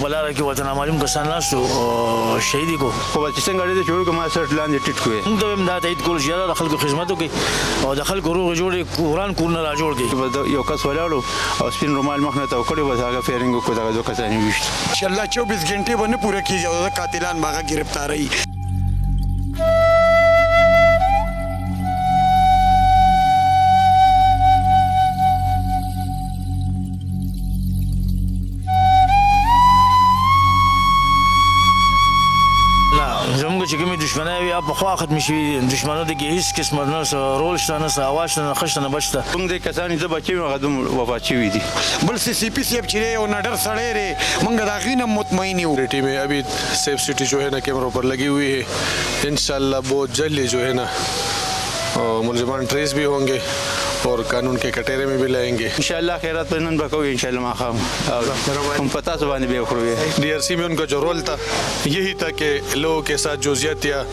بلاره کې وطن معلوم کسان ناسو شهیدی کو خو چې څنګه لري جوړ کوم سر لاندې ټیټ کوي موږ ته دا تایید کول چې د خلکو خدمت وکړي او د خلکو روغ جوړ قرآن کورونه را جوړ کړي. یو کس ولاړو او سپین رومال مخ نه تو کړي بس هغه فیرینګ کو دغه کسان وشت ان شاء الله 24 घंटे باندې پوره کیږي او قاتلان باغه گرفتاری. زموږ چې کومې دشمنۍ وي په خوا ختمې شوي دشمنو د کې هېڅ قسمه نه رول شته نه هوا شته نه خښته نه بچ شته. موږ د کسان زه بچی هغه دوم وفات شوي دي. بل سی پی سی اب چیرے او نڈر سڑے رے منگا داغین مطمئن ہوں. ٹی میں ابھی سیف سٹی جو ہے نا کیمروں پر لگی ہوئی ہے. انشاءاللہ بہت جلد جو ہے نا ملزمان ٹریس بھی ہوں گے اور قانون کے کٹہرے میں بھی لائیں گے. انشاءاللہ خیرات پنن بکو انشاءاللہ ماقام ہم پتہ زبان بے خروے. ڈی آر سی میں ان کا جو رول تھا یہی تھا کہ لوگوں کے ساتھ جو زیادتیاں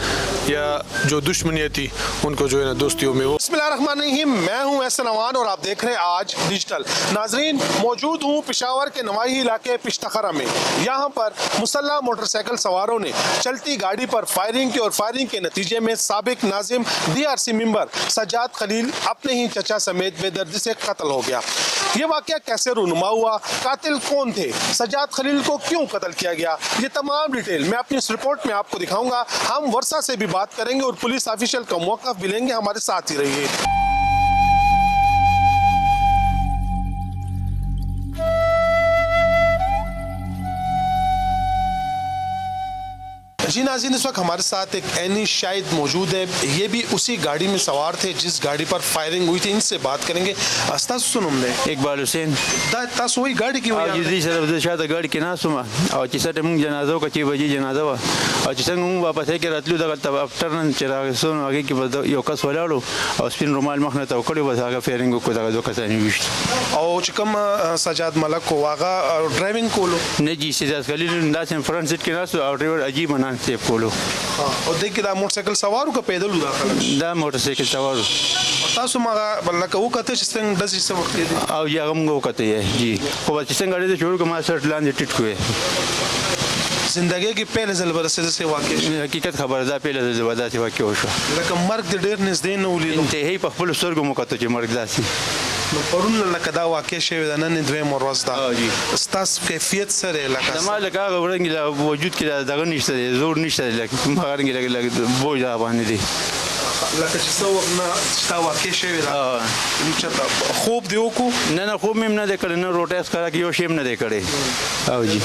یا جو دشمنیاں تھی ان کو جو ہے نا دوستیوں میں. بسم اللہ الرحمن الرحیم. میں ہوں احسن امان اور آپ دیکھ رہے ہیں آج ڈیجیٹل. ناظرین موجود ہوں پشاور کے نواحی علاقے پشتخرہ میں. یہاں پر مسلح موٹر سائیکل سواروں نے چلتی گاڑی پر فائرنگ کی اور فائرنگ کے نتیجے میں سابق ناظم ڈی آر سی ممبر سجاد خلیل اپنے ہی چچا سمیت بے دردی سے قتل ہو گیا. یہ واقعہ کیسے رونما ہوا, قاتل کون تھے, سجاد خلیل کو کیوں قتل کیا گیا, یہ تمام ڈیٹیل میں اپنی اس رپورٹ میں آپ کو دکھاؤں گا. ہم ورثہ سے بھی بات کریں گے اور پولیس آفیشل کا موقف بھی لیں گے. ہمارے ساتھ ہی رہیے. جی ناظرین, اس وقت ہمارے ساتھ ایک عینی شاہد موجود ہے. یہ بھی اسی گاڑی میں سوار تھے جس گاڑی پر فائرنگ ہوئی تھی. ان سے بات کریں گے. استاذ سنم دے اقبال حسین دا تاسو وی گاڑی کی او وی جدي سره د شاته ګاډي کې ناسوم او چې سره موږ جنازه وکړو بجې جنازه وا او چې څنګه موږ واپس کې راتلو دغه افټر نن چې راغسون هغه کې یو کس ولاړو او سپین رومال مخ نه تو کړي بس هغه فیرینګ کو دغه کسان وشت او چې کوم سجاد ملک کو واغه ډرایوینګ کولو نه جی سجاد خلیل داسې فرنٹ سیټ کې ناسو او ډرایور عجیب نان سیف کولو. او دې کې دا موټر سایکل سوارو که پیدل داخله دا موټر سایکل سوارو تاسو ما بلکه وکته چې څنګه د څه وخت دی او یا هم وکته یې جی خو چې څنګه لري جوړ کوم سر لاندې ټیټ کوي. زندگی کې پہلے ځل ورسېده سه واقع حقیقت خبره ده پهله ځل ودا چې واقع وشو لکه مرګ د ډیر نږدې نه ولید. انتهایی په خپل سترګو مو کته چې مرګ داسي نو پرون لکه دا واقع شوی د نن دویم ورځ ده. استاس کیفیت سره لکه ما لکه هغه ورنګ وجود کې دغه نشته زور نشته لکه هغه رنګ لکه بوج دا باندې دي لکه چې څو نه تا واقع شوی ده چې خوب دی وکړو نه خوب مې نه د کړ نه روټیس کرا کې یو شیم نه دی کړی. او جی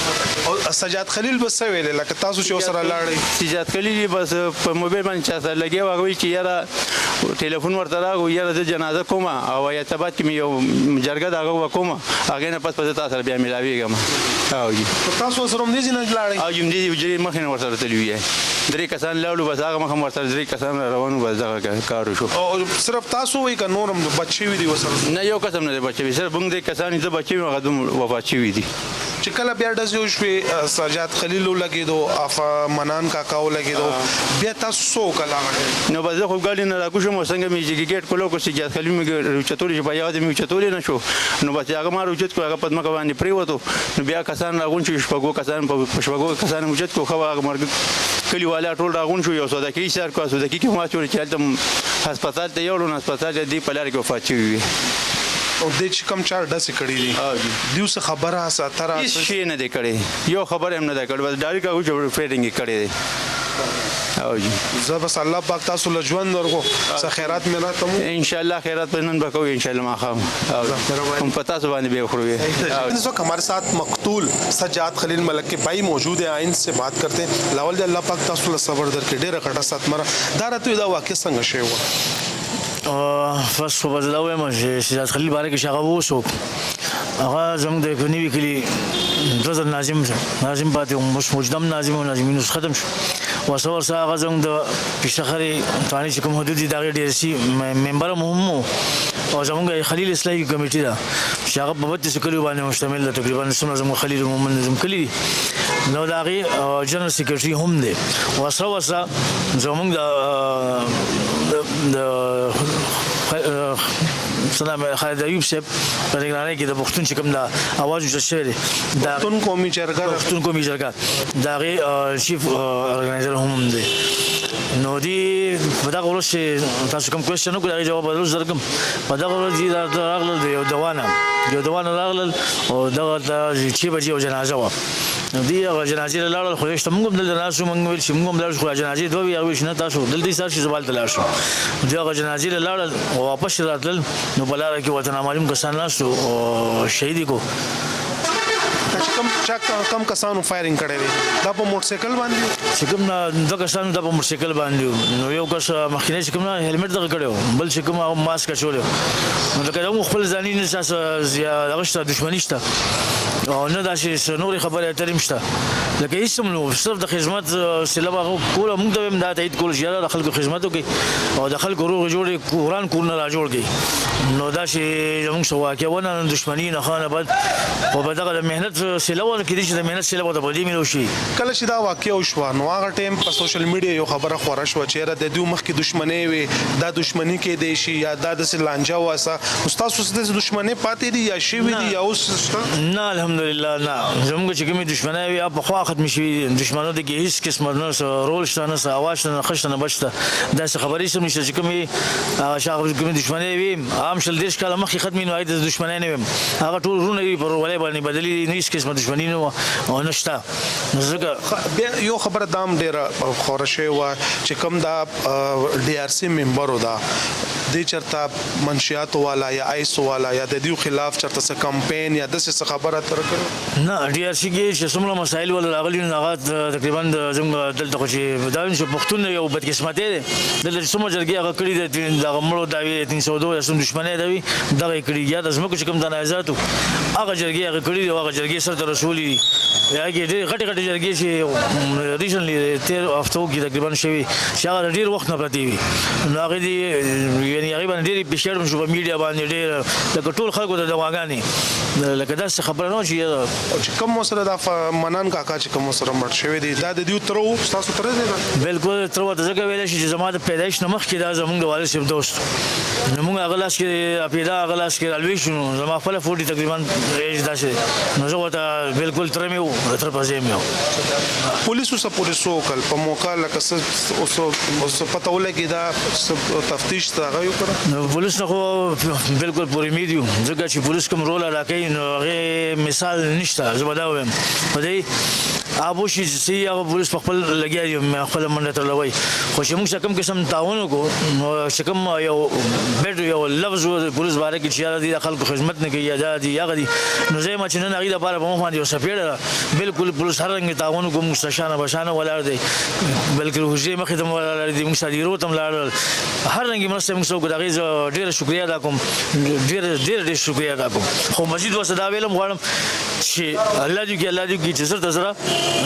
او سجاد خلیل بس ویل لکه تاسو چې سره لاړې سجاد خلیل بس په موبایل باندې چا سره لګي واغوي چې یاره ټلیفون ورته راغو یاره د جنازه کومه او یا تبات کې یو جرګه داغه وکومه هغه نه پس تاسو سره بیا ملاویږم. او جی تاسو سره هم دې نه لاړې او یم دې وجري مخې ورته تلوي درې کسان لاړو بس هغه مخ ورته درې کسان روانو بس دغه کار شو. او صرف تاسو وی که نورم بچي وي دي وسره نه یو قسم نه بچي صرف موږ دې کسان چې بچي هغه دوم وفات شوي دي. چې کله بیا ډزې وشوې سجاد خلیل لګېدو اف منان کاکاو لګېدو بیا تاسو کله نو بس خو ګاډي نه راکوشم څنګه مې چې ګیټ کولو کو سجاد خلیل مې چتوري په یاد مې چتوري نه شو نو بس هغه ما روچت کو هغه پدما باندې پریوتو نو بیا کسان راغون چې شپږو کسان په شپږو کسان موجود کو خو هغه مرګ کلی والا ټول راغون شو یو سوداګي سر کو سوداګي کې ما چوري چې هسپتال ته یو لون هسپتال دی په لار کې وفات شوی. او د چې کم چار ډسې کړي دي دیو څه خبره ساتره هیڅ شی نه دی کړی یو خبر هم نه دی کړی بس ډایرکټ هغه جوړ فیډینګ کړی دی. او جی زه بس الله پاک تاسو له ژوند ورکو څه خیرات مې راته ان شاء الله خیرات پنن بکو ان شاء الله ما خام ہم پتہ زبان بے خروے. اس وقت ہمارے ساتھ مقتول سجاد خلیل ملک کے بھائی موجود ہیں. آئین سے بات کرتے ہیں. لاول دې الله پاک تاسو له صبر درکړي ډېره غټه ساتمره دا راته دا واقع څنګه شوی و فس خو بزدا وایم چې سجاد خلیل باره کې شغه وسو هغه زموږ د کنيوي کلی دوزر ناظم پاتې مش مجدم ناظم او ناظمین ختم شو وسو ورسره هغه زموږ د پشتخري ثاني چې کوم حدود دي دا ډیر سي ممبر مهم او زموږ خلیل اسلامي کمیټه دا چې هغه په 32 کلیو باندې مشتمل ده تقریبا څومره زموږ خلیل محمد نظم کلی نو دا غي جنرال سیکریټري هم دی وسره زموږ د سلام خالد ایوب صاحب په نگرانۍ کې د پښتون چې کوم دا اواز اوچت شوی دی دا پښتون قومي جرګه پښتون قومي جرګه د هغې چیف ارګنایزر هم دی. نو دی په دغه ورځ چې تاسو کوم کوېسچن وکړو د هغې جواب به درکړم. په دغه ورځ دي راغلل د یو دوانه راغلل او دغه د 6 بجې یو جنازه وه. دی هغه جنازې ته لاړل خو یشته موږ هم دلته ناست وو. موږ ویل چې موږ هم لاړ شو خو جنازې دوه وي. هغه ویل چې نه تاسو دلته ایسار شئ زه به هلته لاړ شم. دوی هغه جنازې ته لاړل او واپس چې راتلل نو په لاره کې ورته نامعلوم کسان ناست وو او شهید یې کړو. کم کسانو فایرینګ کړی دی دا په موټر سایکل باندې چې کوم نه دوه کسانو دا په موټر سایکل باندې وو. نو یو کس مخکینی چې کوم نه هیلمټ دغه کړی و بل چې کوم هغه ماسک اچولی و. نو لکه د خپل ځاني نه څه دغه شته دښمني شته او نه داسې نورې خبرې اترې هم شته لکه هېڅ هم نه صرف د خدمت سیلاب هغه کوله. موږ ته به هم دا تایید کول چې یاره د خلکو خدمت وکړي او د خلکو روغې جوړې وران کورونه را جوړ کړي. نو داسې زموږ څه واقع ونه دښمني نه ښه نه بد خو په دغه د محنت سیلاب کېدای چې د محنت سیلاب ورته په دې مې وشي. کله چې دا واقع وشوه نو هغه ټایم په سوشل میډیا یو خبره خوره شوه چې یاره د دوی مخکې دښمنۍ وې دا دښمني کېدی شي یا دا داسې لانجه واسه. ستاسو داسې دښمنۍ پاتې دي یا شوي دي یا اوس شته؟ نه الحمدلله نه زموږ چې کومې دښمنۍ وي هغه پخوا ختمې شوي دي. دښمنو د کې هېڅ قسمه نه څه رول شته نه څه اواز شته نه ښه شته نه بد شته. داسې خبرې هېڅ هم نشته چې کومې هغه کومې دښمنۍ وي عام 20 کاله مخکې ختمې نو هغې ته دښمنۍ نه ویم. هغه ټول وروڼه وي په ورورولۍ باندې بدلي دي نو هېڅ قسمه دښمني نه وه او نه شته. نو ځکه بیا یو خبره دا هم ډېره خوره شوې وه چې کوم دا ډي آر سی ممبر و دا دی چرته منشیاتو والا یا آیسو والا یا د دیو خلاف چرته څه کمپین یا داسې څه خبره اتره کړې؟ نه ډي آر سی کې چې څومره مسایل ول راغلي نو هغه تقریبا زموږ دلته خو چې دا چې پښتون یو بدقسمتۍ دی دلته چې څومره جرګې هغه کړي دي دغه مړو دعوې 302 یا څوم دښمنۍ دعوې دغه یې کړي یا د ځمکو چې کوم تنازعات وو هغه جرګې هغه کړي دي او هغه جرګې سر ته رسولي دي. یا کې ډېرې غټې جرګې چې ریسنټلي 13 هفتو کې تقریبا شوي چې هغه ډېر وخت نه پرتې وي نو هغې دي یعنې هغې باندې ډېرې فشار هم شو په میډیا باندې ډېر لکه ټول خلکو ته دواګانې لکه داسې خبره نه وه چې کوم سره دا منان کاکا چې کوم سره مړ شوی دی دا د دوی تره و ستاسو تره دی دا؟ بلکل تره ورته ځکه ویلی شي چې زما د پیدایش نه مخکې دا زموږ د والد صاحب دوست نو موږ هغه لاس کې پیدا هغه لاس کې رالوی شو نو زما خپله 40 تقریبا ایج داسې نو زه ورته بلکل تره مې و د تره په ځای مې و. پولیسو څه پولیسو وکړل په موقع لکه څه اوس پته ولګېده تفتیش ته هغه یې وکړه؟ نو پولیس نه خو بلکل پورې امید یو ځکه چې پولیس کوم رول ادا کوي نو هغې مثال نشته. زه به دا ووایم په دې ابو شي چې هغه پولیس په خپل لګیا دي خپله منډه ترلوي خو چې موږ څه کوم قسم تعاون وکړو نو چې کوم یو بیډ یو لفظ و پولیس باره کې چې یاره دي د خلکو خدمت نه کوي یا دا دي هغه دي نو زه یم چې نن هغې دپاره په مخ باندې یو څپېړه ده بلکل پولیس هر رنګې تعاون وکړو موږ سره شانه بشانه ولاړ دی بلکل حجرې مخې ته هم ولاړ دي موږ صادرو ته هم لاړل هر رنګې مرسته موږ څه وکړو د هغې زه ډېره شکریه ادا کوم ډېر شکریه ادا کوم. خو مزید ورسره دا ویلم غواړم چې الله دې وکړي چې زر ته زره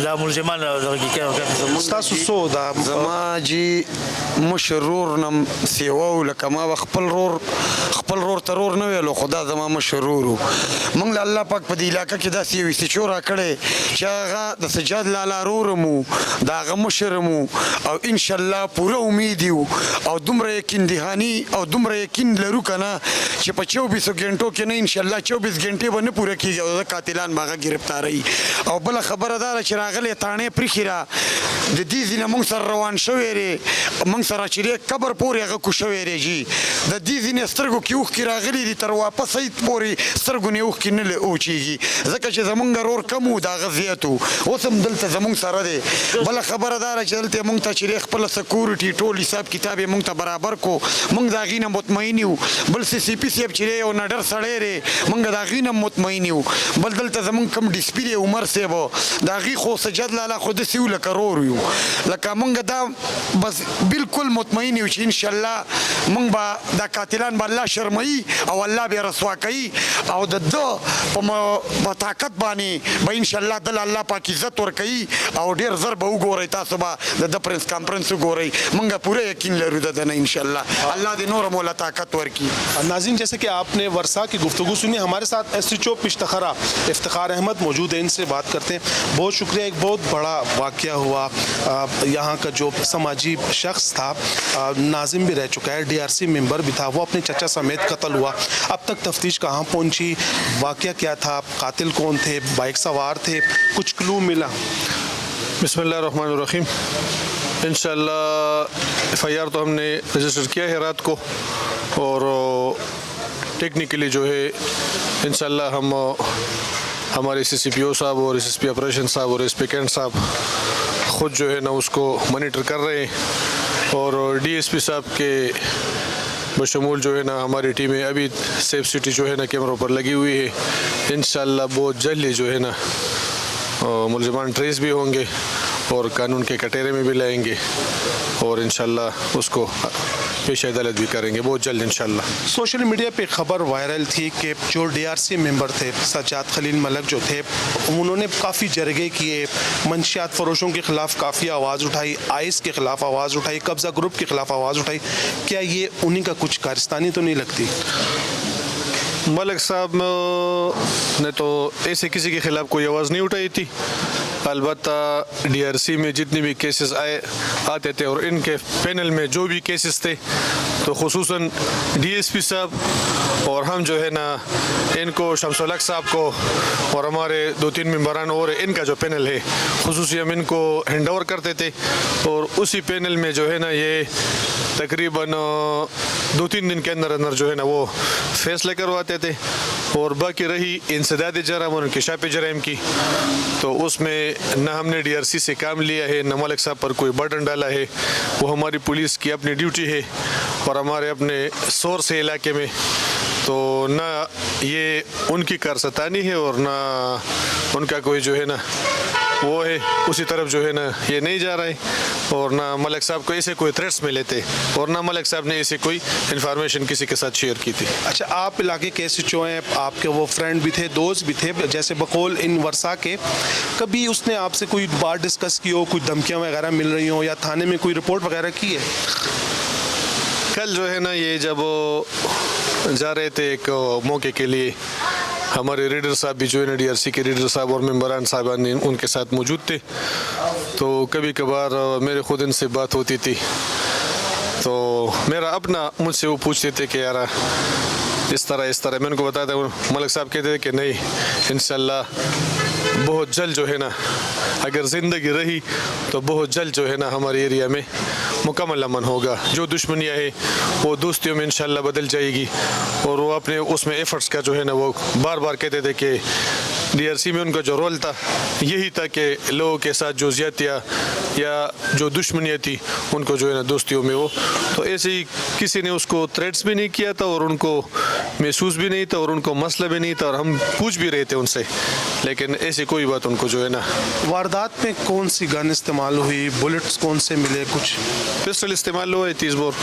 دا ملزمان دغه کې ستاسو څو دا زما جی مشر رور نم سیوا و لکه ما به خپل رور ته رور نه ویلو خو دا زما مشر رور و. موږ له الله پاک په دې علاقه کې داسې یو استیچو راکړی چې هغه د سجاد لالا رور م و د هغه مشر م و او انشاءالله پوره امید یو او دومره یقین دهاني او دومره یقین لرو که نه چې په 24 غنټو کې نه انشاءالله 24 غنټې به نه پوره کېږي او د قاتلان به هغه ګرفتاروي. او بله خبره دا ده چې راغلی تاڼې پرېښي را د دې ځینې موږ سره روان شوی دی موږ سره چې قبر پورې هغه کوشوی دی جي د دې ځینې سترګو کې اوښکې راغلي دي تر واپس عید پورې سترګو نه اوښکې نه اوچېږي ځکه چې زمونږ رور کم و د هغه زیات و اوس هم دلته زمونږ سره دی. بله خبره دا ده چې دلته موږ ته چې خپله سکورټي ټول حساب کتاب یې موږ ته برابر کو موږ د هغې نه مطمئن یو. بل سی پي صاحب چې دی یو نډر سړی دی موږ د هغې نه مطمئن یو. بل دلته زمونږ کم ډي سي پي دی عمر صاحب د هغې خو سجاد لالا خو داسې یو لکه رور یو لکه موږ دا بس بالکل مطمئن یو چې انشاءالله موږ به دا قاتلان به الله شرموي او الله بیا رسوا کوي او د ده په طاقت باندې به انشاءالله دله الله پاک عزت ورکوي او ډېر زر به وګورئ تاسو به د ده پرنس کانفرنس وګورئ موږ پوره یقین لرو د ده نه انشاءالله اللہ دې نور مولا طاقت ورکی. ناظرین جیسے کہ آپ نے ورثہ کی گفتگو سنی ہمارے ساتھ ایس ایچ او پشتخرا افتخار احمد موجود ہیں ان سے بات کرتے ہیں. بہت شکریہ. شکریہ. ایک بہت بڑا واقعہ ہوا. یہاں کا جو سماجی شخص تھا ناظم بھی رہ چکا ہے, DRC ممبر بھی تھا, وہ اپنے چچا سمیت قتل ہوا. اب تک تفتیش کہاں پہنچی, واقعہ کیا تھا, قاتل کون تھے, بائک سوار تھے, کچھ کلو ملا؟ بسم اللہ الرحمن الرحیم. انشاءاللہ FIR تو ہم نے رجسٹر کیا ہے رات کو, اور ٹیکنیکلی جو ہے انشاءاللہ ہم ہمارے CCPO صاحب اور SSP آپریشن صاحب اور SP کینٹ صاحب خود جو ہے نا اس کو مانیٹر کر رہے ہیں, اور DSP صاحب کے بشمول جو ہے نا ہماری ٹیمیں ابھی سیف سٹی جو ہے نا کیمروں پر لگی ہوئی ہے. انشاءاللہ بہت جلدی جو ہے نا ملزمان ٹریس بھی ہوں گے اور قانون کے کٹہرے میں بھی لائیں گے, اور انشاءاللہ اس کو پیش عدالت بھی کریں گے بہت جلد انشاءاللہ. سوشل میڈیا پہ خبر وائرل تھی کہ جو DRC ممبر تھے سجاد خلیل ملک جو تھے, انہوں نے کافی جرگے کیے, منشیات فروشوں کے خلاف کافی آواز اٹھائی, آئس کے خلاف آواز اٹھائی, قبضہ گروپ کے خلاف آواز اٹھائی. کیا یہ انہی کا کچھ کارستانی تو نہیں لگتی؟ ملک صاحب نے تو ایسے کسی کے خلاف کوئی آواز نہیں اٹھائی تھی. البتہ DRC میں جتنی بھی کیسز آتے تھے اور ان کے پینل میں جو بھی کیسز تھے تو خصوصاً DSP صاحب اور ہم جو ہے نا ان کو شمس الحق صاحب کو اور ہمارے 2-3 ممبران اور ان کا جو پینل ہے خصوصی ہم ان کو ہینڈ اوور کرتے تھے, اور اسی پینل میں جو ہے نا یہ تقریباً 2-3 دن کے اندر جو ہے نا وہ فیصلے کرواتے تھے. اور باقی رہی انسداد جرائم اور انکشاف جرائم کی, تو اس میں نہ ہم نے DRC سے کام لیا ہے, نہ ملک صاحب پر کوئی برڈن ڈالا ہے. وہ ہماری پولیس کی اپنی ڈیوٹی ہے اور ہمارے اپنے سورس ہے علاقے میں, تو نہ یہ ان کی کارستانی ہے اور نہ ان کا کوئی جو ہے نا وہ ہے اسی طرف جو ہے نا یہ نہیں جا رہا ہے, اور نہ ملک صاحب کو ایسے کوئی تھریٹس ملے تھے, اور نہ ملک صاحب نے ایسے کوئی انفارمیشن کسی کے ساتھ شیئر کی تھی. اچھا, آپ علاقے کے SHO ہیں, آپ کے وہ فرینڈ بھی تھے, دوست بھی تھے, جیسے بقول ان ورثہ کے, کبھی اس نے آپ سے کوئی بات ڈسکس کی ہو, کوئی دھمکیاں وغیرہ مل رہی ہوں, یا تھانے میں کوئی رپورٹ وغیرہ کی ہے؟ کل جو ہے نا یہ جب جا رہے تھے ایک موقع کے لیے, ہمارے ریڈر صاحب بھی جو ہے نا DRC کے ریڈر صاحب اور ممبران صاحبان ان کے ساتھ موجود تھے, تو کبھی کبھار میرے خود ان سے بات ہوتی تھی, تو میرا اپنا مجھ سے وہ پوچھتے تھے کہ یار اس طرح میں ان کو بتاتا ہوں. ملک صاحب کہتے تھے کہ نہیں, انشاءاللہ بہت جلد جو ہے نا اگر زندگی رہی تو بہت جلد جو ہے نا ہمارے ایریا میں مکمل امن ہوگا. جو دشمنیاں ہیں وہ دوستیوں میں انشاءاللہ بدل جائے گی, اور وہ اپنے اس میں ایفرٹس کا جو ہے نا وہ بار بار کہتے تھے کہ DRC میں ان کا جو رول تھا یہی تھا کہ لوگوں کے ساتھ جو زیادتیاں یا جو دشمنیاں تھی ان کو جو ہے نا دوستیوں میں وہ, تو ایسے ہی کسی نے اس کو تھریٹس بھی نہیں کیا تھا اور ان کو محسوس بھی نہیں تھا اور ان کو مسئلہ بھی نہیں تھا, اور ہم پوچھ بھی رہے تھے ان سے, لیکن ایسی کوئی بات ان کو جو ہے نا. واردات میں کون سی گن استعمال ہوئی, بلٹس کون سے ملے, کچھ پسٹل استعمال ہوا ہے, 30 بور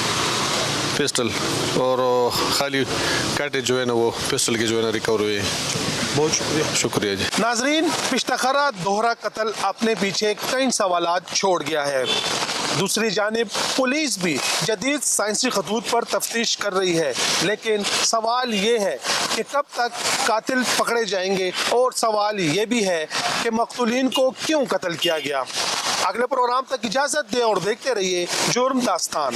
پسٹل, اور خالی کاٹے جو ہے نا وہ پسٹل کے جو ہے نا ریکور ہوئے ہیں. بہت شکریہ جی. ناظرین, پشتخرہ دوہرا قتل اپنے پیچھے کئی سوالات چھوڑ گیا ہے. دوسری جانب پولیس بھی جدید سائنسی خطوط پر تفتیش کر رہی ہے, لیکن سوال یہ ہے کہ کب تک قاتل پکڑے جائیں گے, اور سوال یہ بھی ہے کہ مقتولین کو کیوں قتل کیا گیا. اگلے پروگرام تک اجازت دیں اور دیکھتے رہیے جرم داستان.